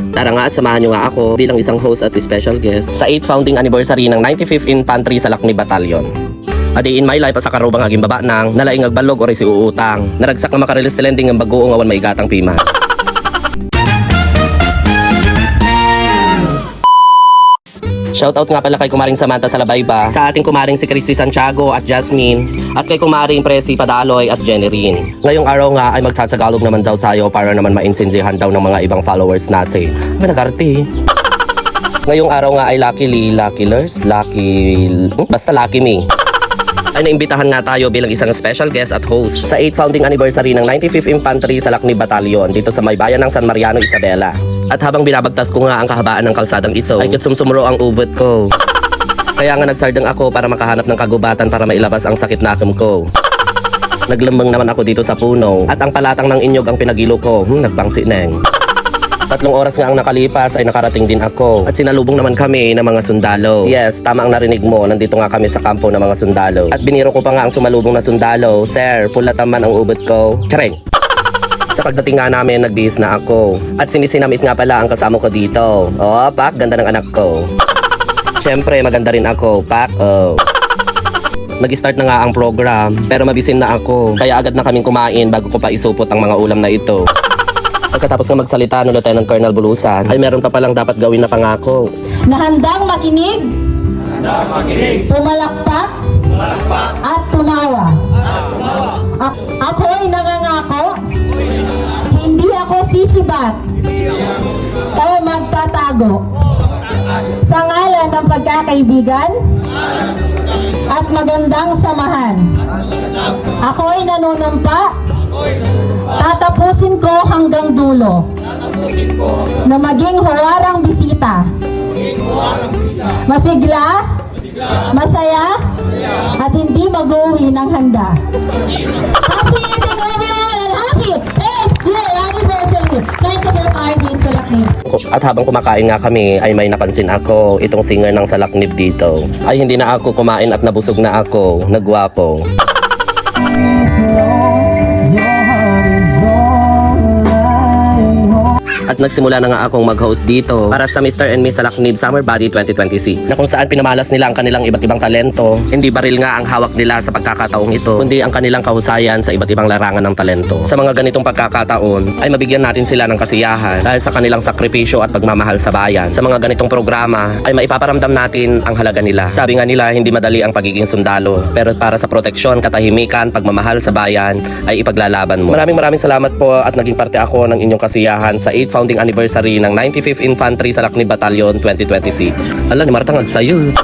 Tara nga at samahan nyo nga ako bilang isang host at special guest sa 8th founding anniversary ng 95th Infantry sa Laknib Battalion. A day in my life sa karubang aging baba nang nalaing agbalog or si uutang. Naragsak na makarilis tilending ang bagoong awan maigatang pima. Shoutout nga pala kay Kumaring Samantha Salabayba, sa ating kumaring si Christy Santiago at Jasmine, at kay Kumaring Presi Padaloy at Jenny Rin. Ngayong araw nga ay magsasagalog naman daw tayo para naman maintindihan daw ng mga ibang followers natin. May nagarte. Ngayong araw nga ay lucky me. Ay naimbitahan nga tayo bilang isang special guest at host sa 8th founding anniversary ng 95th Infantry sa Laknib Battalion dito sa may bayan ng San Mariano, Isabela. At habang binabagtas ko nga ang kahabaan ng kalsadang ito, ay kitsumsumro ang ubot ko. Kaya nga nagsardang ako para makahanap ng kagubatan para mailabas ang sakit na akim ko. Naglambang naman ako dito sa puno at ang palatang ng inyog ang pinagilo ko. Nagbangsi neng. 3 oras nga ang nakalipas ay nakarating din ako at sinalubong naman kami ng mga sundalo. Yes, tama ang narinig mo, nandito nga kami sa kampo ng mga sundalo. At biniro ko pa nga ang sumalubong na sundalo. Sir, pula taman ang ubot ko. Tsareng! Sa pagdating nga namin, nagbihis na ako. At sinisinamit nga pala ang kasama ko dito. Oh, Pak, ganda ng anak ko. Siyempre, maganda rin ako, Pak. Oh. Nag-start na nga ang program, pero mabisin na ako. Kaya agad na kaming kumain bago ko pa isupot ang mga ulam na ito. Pagkatapos nga magsalita ng Lieutenant Colonel Bulusan, ay meron pa palang dapat gawin na pangako. Na handang makinig, pumalakpak, at tumawa. Ako'y nangangako, hindi ako sisibat o magtatago sa ngalan ng pagkakaibigan at magandang samahan. Ako'y nanunumpa, tatapusin ko hanggang dulo na maging huwarang bisita, masigla, masaya, at hindi mag-uwi ng handa. Happy eating everyone and happy 8th year anniversary! 95 days sa Laknib. At habang kumakain nga kami ay may napansin ako, itong singer ng Salaknib dito. Ay hindi na ako kumain at nabusog na ako, nagwapo. At nagsimula na nga akong mag-host dito para sa Mr. and Miss Salaknib Summer Body 2026 na kung saan pinamalas nila ang kanilang iba't ibang talento. Hindi baril nga ang hawak nila sa pagkakataong ito, kundi ang kanilang kahusayan sa iba't ibang larangan ng talento. Sa mga ganitong pagkakataon ay mabigyan natin sila ng kasiyahan dahil sa kanilang sakripisyo at pagmamahal sa bayan. Sa mga ganitong programa ay maipaparamdam natin ang halaga nila. Sabi nga nila hindi madali ang pagiging sundalo, pero para sa proteksyon, katahimikan, pagmamahal sa bayan ay ipaglalaban mo. Maraming salamat po at naging parte ako ng inyong kasiyahan sa 8th founding anniversary ng 95th Infantry sa Laknib Battalion 2026. Ala, ni Martang agsayo.